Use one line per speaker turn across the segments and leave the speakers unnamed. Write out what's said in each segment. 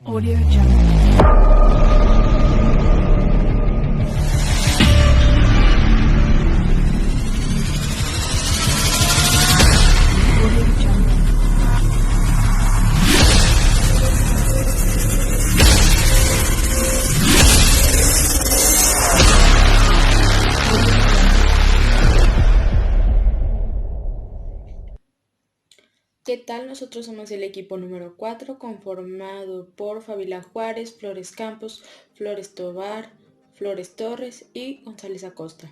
Audio Jungle. Audio Jungle.
¿Qué tal? Nosotros somos el equipo número 4, conformado por Fabiola Juárez, Flores Campos, Flores Tobar, Flores Torres y González Acosta.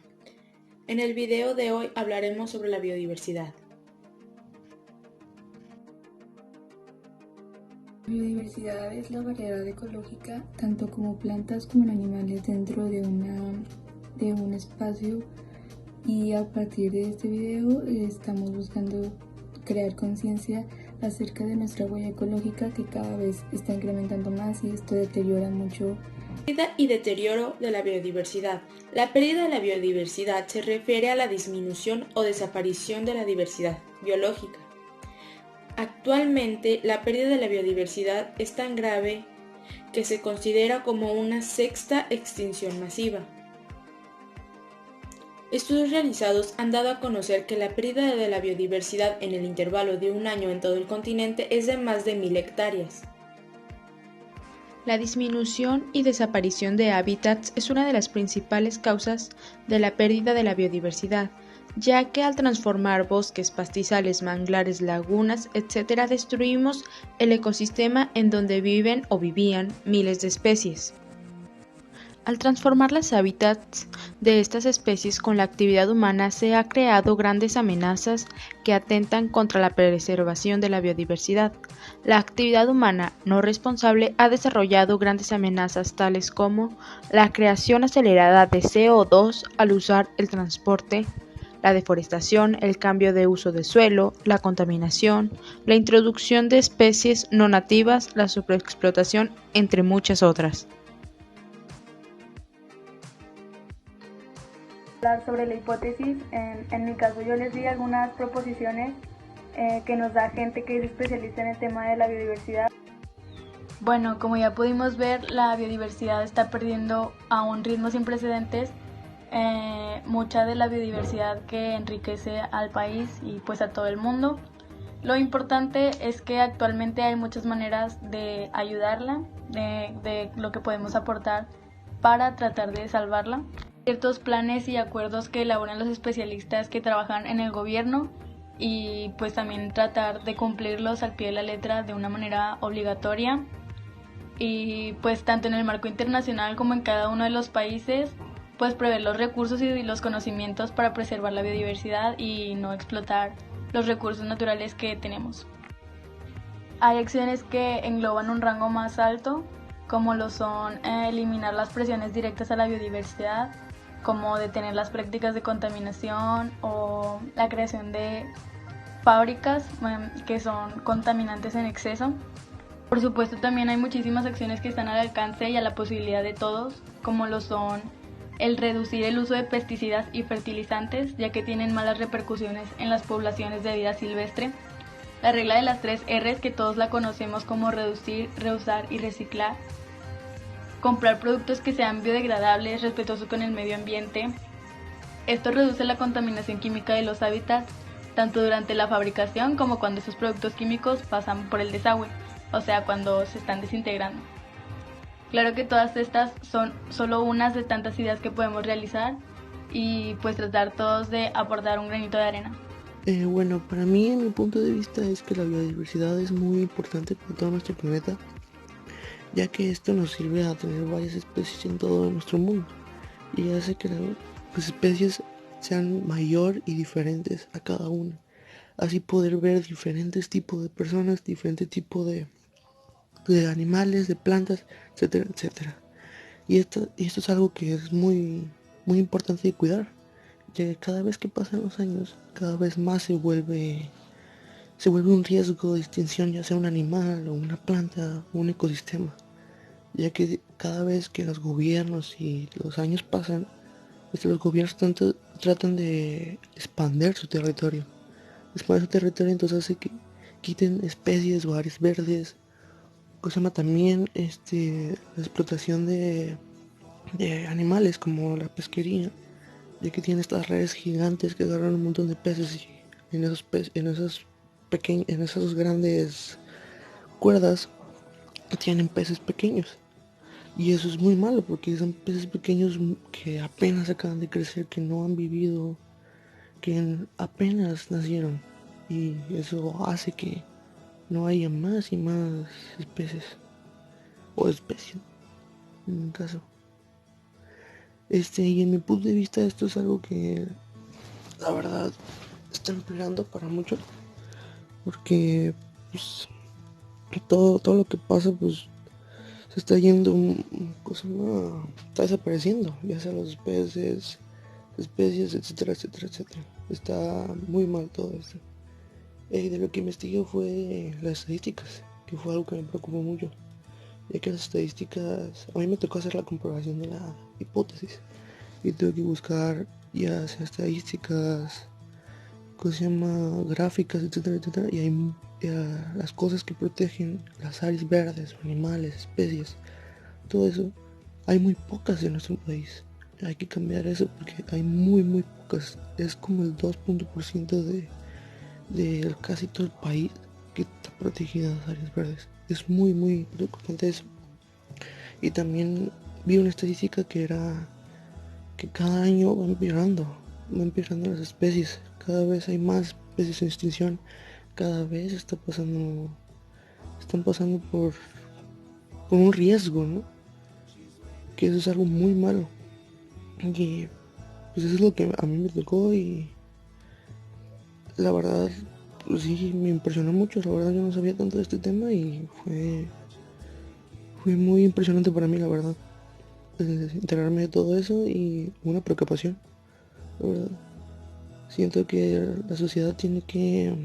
En el video de hoy hablaremos sobre la biodiversidad.
La biodiversidad es la variedad ecológica, tanto como plantas como en animales dentro de un espacio, y a partir de este video estamos buscando crear conciencia acerca de nuestra huella ecológica, que cada vez está incrementando más y esto deteriora mucho.
Pérdida y deterioro de la biodiversidad. La pérdida de la biodiversidad se refiere a la disminución o desaparición de la diversidad biológica. Actualmente, la pérdida de la biodiversidad es tan grave que se considera como una sexta extinción masiva. Estudios realizados han dado a conocer que la pérdida de la biodiversidad en el intervalo de un año en todo el continente es de más de 1000 hectáreas. La disminución y desaparición de hábitats es una de las principales causas de la pérdida de la biodiversidad, ya que al transformar bosques, pastizales, manglares, lagunas, etc., destruimos el ecosistema en donde viven o vivían miles de especies. Al transformar los hábitats de estas especies con la actividad humana, se han creado grandes amenazas que atentan contra la preservación de la biodiversidad. La actividad humana no responsable ha desarrollado grandes amenazas tales como la creación acelerada de CO2 al usar el transporte, la deforestación, el cambio de uso de suelo, la contaminación, la introducción de especies no nativas, la sobreexplotación, entre muchas otras.
Hablar sobre la hipótesis. En mi caso yo les di algunas proposiciones que nos da gente que es especialista en el tema de la biodiversidad. Bueno, como ya pudimos ver, la biodiversidad está perdiendo a un ritmo sin precedentes. Mucha de la biodiversidad que enriquece al país y pues a todo el mundo. Lo importante es que actualmente hay muchas maneras de ayudarla, de lo que podemos aportar para tratar de salvarla. Ciertos planes y acuerdos que elaboran los especialistas que trabajan en el gobierno, y pues también tratar de cumplirlos al pie de la letra de una manera obligatoria, y pues tanto en el marco internacional como en cada uno de los países pues prever los recursos y los conocimientos para preservar la biodiversidad y no explotar los recursos naturales que tenemos. Hay acciones que engloban un rango más alto, como lo son eliminar las presiones directas a la biodiversidad, como detener las prácticas de contaminación o la creación de fábricas que son contaminantes en exceso. Por supuesto, también hay muchísimas acciones que están al alcance y a la posibilidad de todos, como lo son el reducir el uso de pesticidas y fertilizantes, ya que tienen malas repercusiones en las poblaciones de vida silvestre. La regla de las 3 R's, que todos la conocemos como reducir, reusar y reciclar. Comprar productos que sean biodegradables, respetuosos con el medio ambiente. Esto reduce la contaminación química de los hábitats, tanto durante la fabricación como cuando esos productos químicos pasan por el desagüe, o sea, cuando se están desintegrando. Claro que todas estas son solo unas de tantas ideas que podemos realizar y pues tratar todos de aportar un granito de arena.
Bueno, para mí, en mi punto de vista, es que la biodiversidad es muy importante para todo nuestro planeta, ya que esto nos sirve a tener varias especies en todo nuestro mundo y hace que las especies sean mayor y diferentes a cada una. Así poder ver diferentes tipos de personas, diferentes tipos de animales, de plantas, etcétera, etcétera. Y esto es algo que es muy importante de cuidar, ya que cada vez que pasan los años, cada vez más se vuelve un riesgo de extinción, ya sea un animal o una planta o un ecosistema, ya que cada vez que los gobiernos y los años pasan, los gobiernos tratan de expandir su territorio. Entonces hace que quiten especies o áreas verdes cosa llama también la explotación de animales como la pesquería, ya que tiene estas redes gigantes que agarran un montón de peces y en esas grandes cuerdas tienen peces pequeños. Y eso es muy malo porque son peces pequeños que apenas acaban de crecer, que no han vivido, apenas nacieron. Y eso hace que no haya más y más especies o especies en un caso. Y en mi punto de vista esto es algo que la verdad está empeorando para muchos, porque pues todo lo que pasa pues se está yendo, está desapareciendo, ya sea los peces, especies, etcétera, etcétera, etcétera. Está muy mal todo esto. De lo que investigué fue las estadísticas, que fue algo que me preocupó mucho, ya que las estadísticas, a mí me tocó hacer la comprobación de la hipótesis y tuve que buscar ya sea estadísticas, gráficas, etcétera, etcétera, y hay las cosas que protegen las áreas verdes, animales, especies, todo eso, hay muy pocas en nuestro país. Hay que cambiar eso porque hay muy pocas. Es como el 2% de casi todo el país que está protegida las áreas verdes. Es muy preocupante eso. Y también vi una estadística que era que cada año van empeorando las especies. Cada vez hay más especies en extinción. Cada vez están pasando por un riesgo, ¿no? Que eso es algo muy malo. Y pues eso es lo que a mí me tocó y la verdad, pues sí, me impresionó mucho. La verdad yo no sabía tanto de este tema y fue muy impresionante para mí, la verdad, enterarme de todo eso y una preocupación, la verdad. Siento que la sociedad tiene que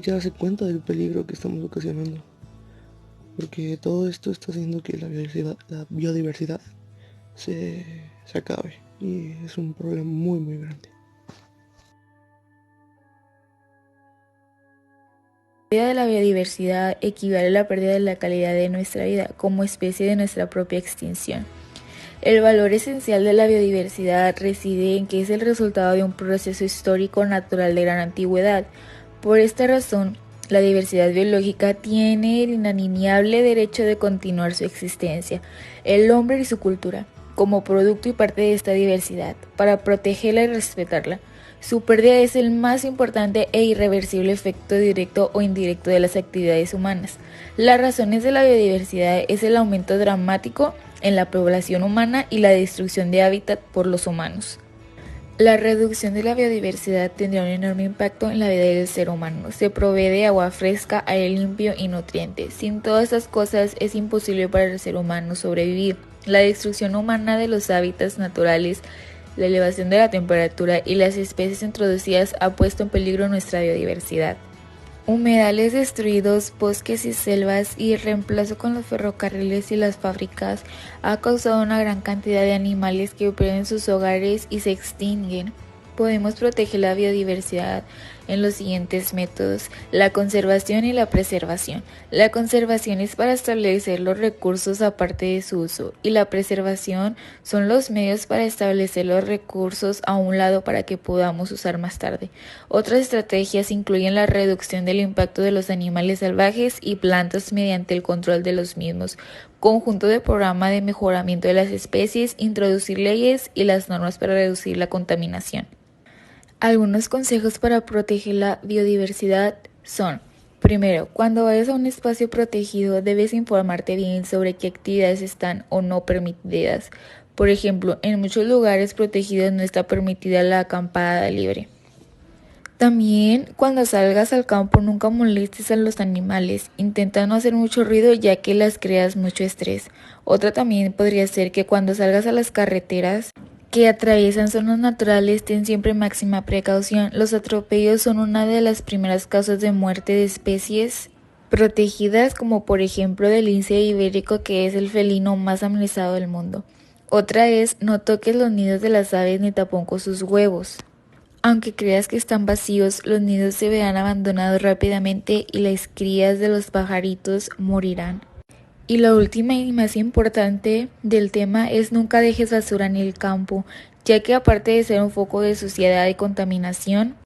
darse cuenta del peligro que estamos ocasionando, porque todo esto está haciendo que la biodiversidad se acabe y es un problema muy grande.
La pérdida de la biodiversidad equivale a la pérdida de la calidad de nuestra vida como especie de nuestra propia extinción. El valor esencial de la biodiversidad reside en que es el resultado de un proceso histórico natural de gran antigüedad. Por esta razón, la diversidad biológica tiene el inalienable derecho de continuar su existencia, el hombre y su cultura, como producto y parte de esta diversidad, para protegerla y respetarla. Su pérdida es el más importante e irreversible efecto directo o indirecto de las actividades humanas. Las razones de la biodiversidad es el aumento dramático en la población humana y la destrucción de hábitat por los humanos. La reducción de la biodiversidad tendrá un enorme impacto en la vida del ser humano. Se provee de agua fresca, aire limpio y nutrientes. Sin todas estas cosas es imposible para el ser humano sobrevivir. La destrucción humana de los hábitats naturales, la elevación de la temperatura y las especies introducidas ha puesto en peligro nuestra biodiversidad. Humedales destruidos, bosques y selvas y el reemplazo con los ferrocarriles y las fábricas ha causado una gran cantidad de animales que pierden sus hogares y se extinguen. Podemos proteger la biodiversidad en los siguientes métodos: la conservación y la preservación. La conservación es para establecer los recursos aparte de su uso, y la preservación son los medios para establecer los recursos a un lado para que podamos usar más tarde. Otras estrategias incluyen la reducción del impacto de los animales salvajes y plantas mediante el control de los mismos, conjunto de programa de mejoramiento de las especies, introducir leyes y las normas para reducir la contaminación. Algunos consejos para proteger la biodiversidad son: primero, cuando vayas a un espacio protegido debes informarte bien sobre qué actividades están o no permitidas. Por ejemplo, en muchos lugares protegidos no está permitida la acampada libre. También, cuando salgas al campo nunca molestes a los animales, intenta no hacer mucho ruido ya que les creas mucho estrés. Otra también podría ser que cuando salgas a las carreteras que atraviesan zonas naturales, ten siempre máxima precaución. Los atropellos son una de las primeras causas de muerte de especies protegidas, como por ejemplo del lince ibérico, que es el felino más amenazado del mundo. Otra es: no toques los nidos de las aves ni tampoco sus huevos.
Aunque creas que están vacíos, los nidos se verán abandonados rápidamente y las crías de los pajaritos morirán. Y la última y más importante del tema es nunca dejes basura en el campo, ya que aparte de ser un foco de suciedad y contaminación,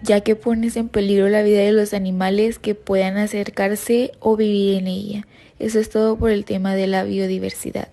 ya que pones en peligro la vida de los animales que puedan acercarse o vivir en ella. Eso es todo por el tema de la biodiversidad.